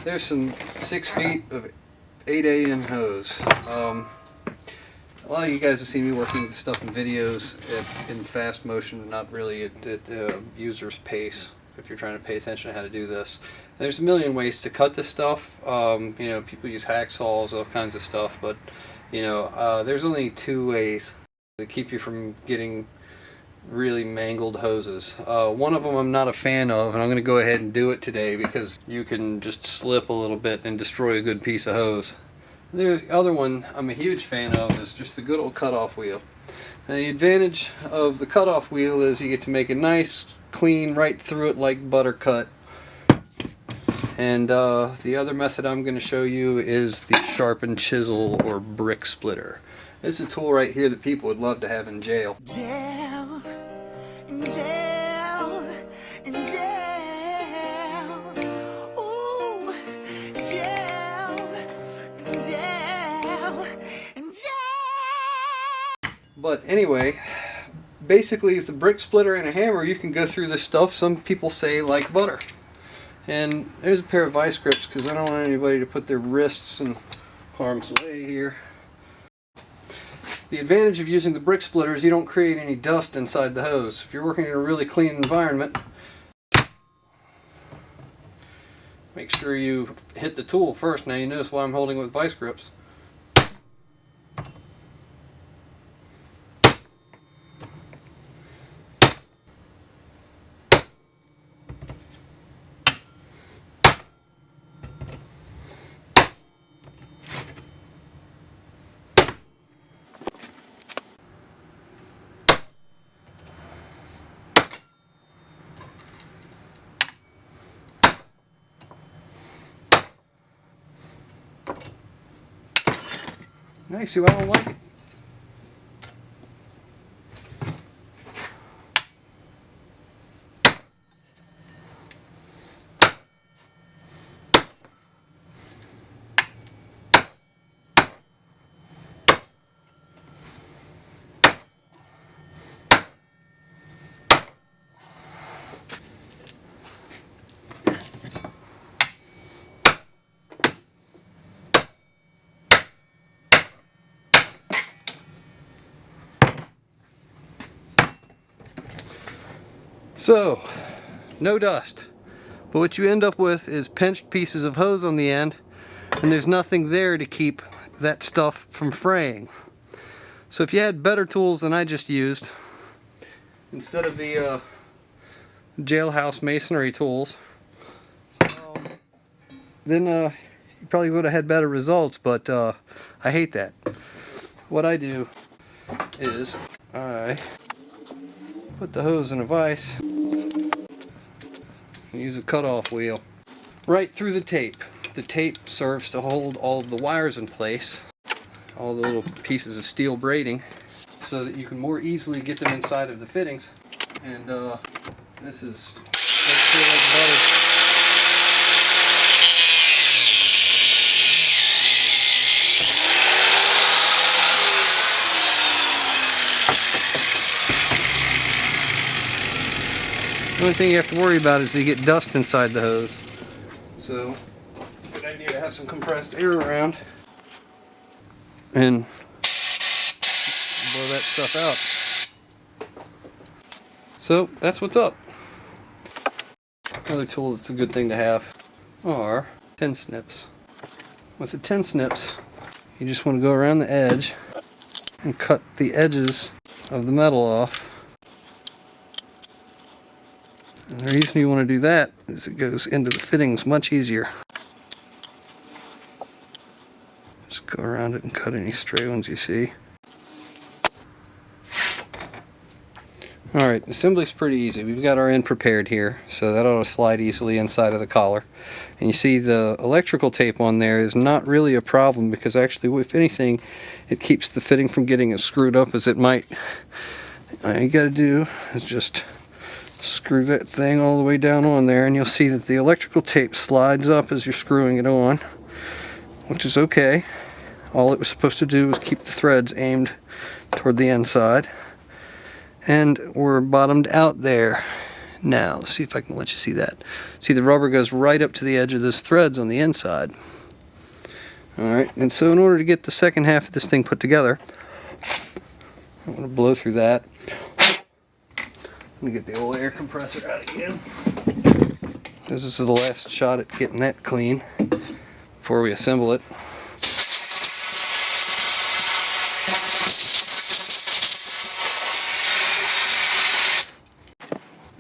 There's some 6 feet of 8AN hose. A lot of you guys have seen me working with stuff in videos in fast motion, not really at user's pace, if you're trying to pay attention to how to do this. And there's a million ways to cut this stuff. You know, people use hacksaws, all kinds of stuff, but you know, there's only 2 ways that keep you from getting really mangled hoses. One of them I'm not a fan of, and I'm going to go ahead and do it today because you can just slip a little bit and destroy a good piece of hose. There's the other one I'm a huge fan of, is just the good old cutoff wheel. And the advantage of the cutoff wheel is you get to make it nice, clean, right through it like butter cut. And the other method I'm going to show you is the sharpened chisel or brick splitter. This is a tool right here that people would love to have in jail. Jail, in jail, in jail. Ooh, jail, in jail, in jail. But anyway, basically with the brick splitter and a hammer you can go through this stuff, some people say, like butter. And there's a pair of vice grips because I don't want anybody to put their wrists in harm's way here. The advantage of using the brick splitter is you don't create any dust inside the hose. If you're working in a really clean environment, make sure you hit the tool first. Now you notice why I'm holding it with vice grips. Now you see why I don't like it. So, no dust, but what you end up with is pinched pieces of hose on the end, and there's nothing there to keep that stuff from fraying. So if you had better tools than I just used, instead of the jailhouse masonry tools, then you probably would have had better results, but I hate that. What I do is I put the hose in a vise and use a cutoff wheel right through the tape. The tape serves to hold all of the wires in place, all the little pieces of steel braiding, so that you can more easily get them inside of the fittings. And this is like butter. The only thing you have to worry about is you get dust inside the hose. So it's a good idea to have some compressed air around and blow that stuff out. So that's what's up. Another tool that's a good thing to have are tin snips. With the tin snips, you just want to go around the edge and cut the edges of the metal off. And the reason you want to do that is it goes into the fittings much easier. Just go around it and cut any stray ones you see. Alright, assembly's pretty easy. We've got our end prepared here, so that ought to slide easily inside of the collar. And you see the electrical tape on there is not really a problem because actually, if anything, it keeps the fitting from getting as screwed up as it might. All you gotta do is just screw that thing all the way down on there, and you'll see that the electrical tape slides up as you're screwing it on, which is okay. All it was supposed to do was keep the threads aimed toward the inside, and we're bottomed out there. Now, let's see if I can let you see that. See, the rubber goes right up to the edge of those threads on the inside. Alright, and so in order to get the second half of this thing put together, I'm going to blow through that. Let me get the old air compressor out again. This is the last shot at getting that clean before we assemble it.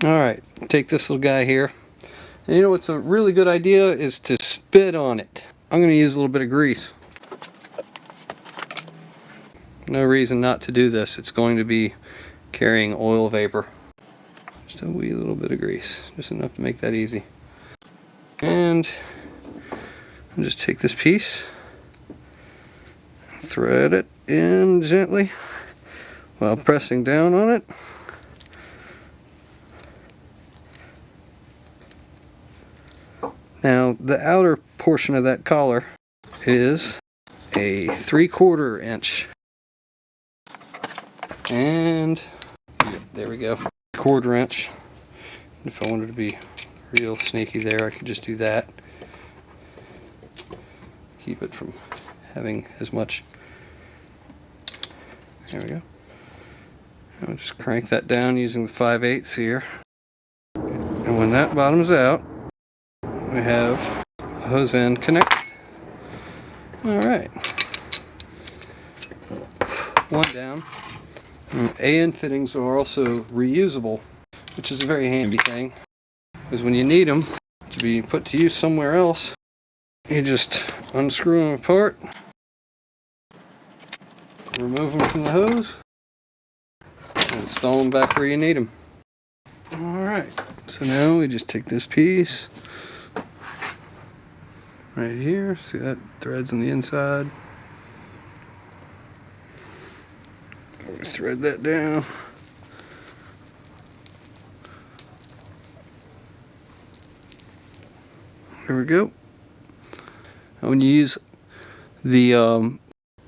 Alright, take this little guy here. And you know what's a really good idea is to spit on it. I'm going to use a little bit of grease. No reason not to do this. It's going to be carrying oil vapor. Just a wee little bit of grease. Just enough to make that easy. And I'll just take this piece, thread it in gently while pressing down on it. Now the outer portion of that collar is a 3/4 inch, and there we go, 1/4 inch. If I wanted to be real sneaky there, I could just do that. Keep it from having as much. There we go. I'll just crank that down using the 5/8 here. And when that bottoms out, we have a hose end connected. Alright. One down. AN fittings are also reusable, which is a very handy thing. Because when you need them to be put to use somewhere else, you just unscrew them apart, remove them from the hose, and install them back where you need them. Alright, so now we just take this piece right here, see that threads on the inside. Thread that down. There we go. And when you use the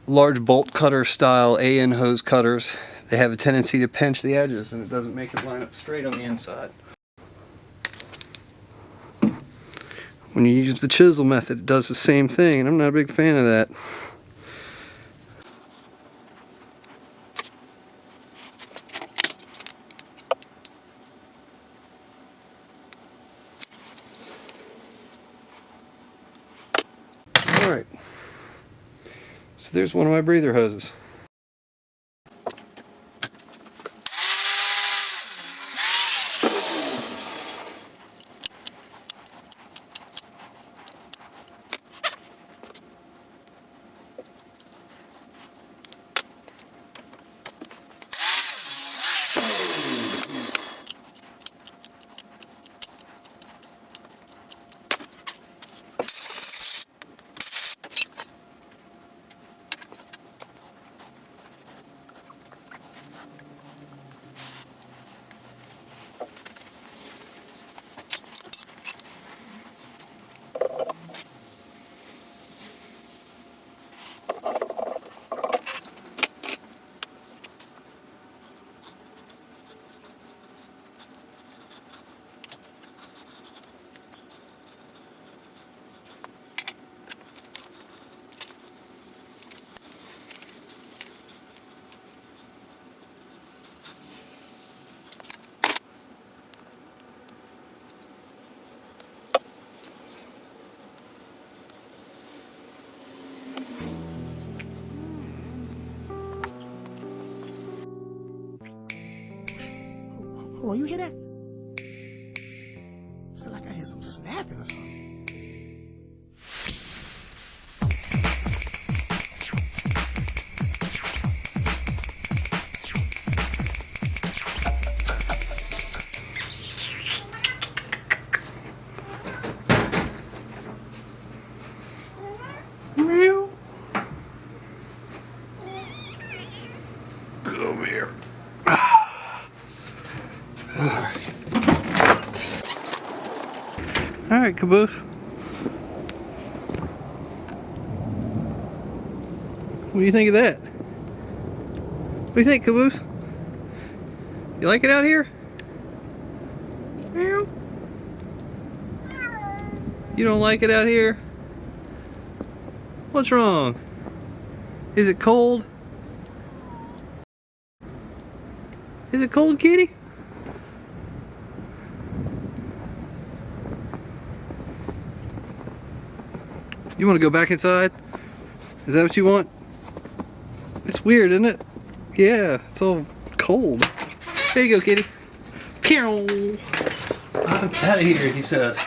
large bolt cutter style AN hose cutters, they have a tendency to pinch the edges and it doesn't make it line up straight on the inside. When you use the chisel method, it does the same thing, and I'm not a big fan of that. Alright, so there's one of my breather hoses. Oh, you hear that? Sound like I hear some snapping or something. Come here. Alright, Caboose. What do you think of that? What do you think, Caboose? You like it out here? You don't like it out here? What's wrong? Is it cold? Is it cold, kitty? You want to go back inside? Is that what you want? It's weird, isn't it? Yeah, it's all cold. There you go, kitty. Pew! I'm out of here, he says.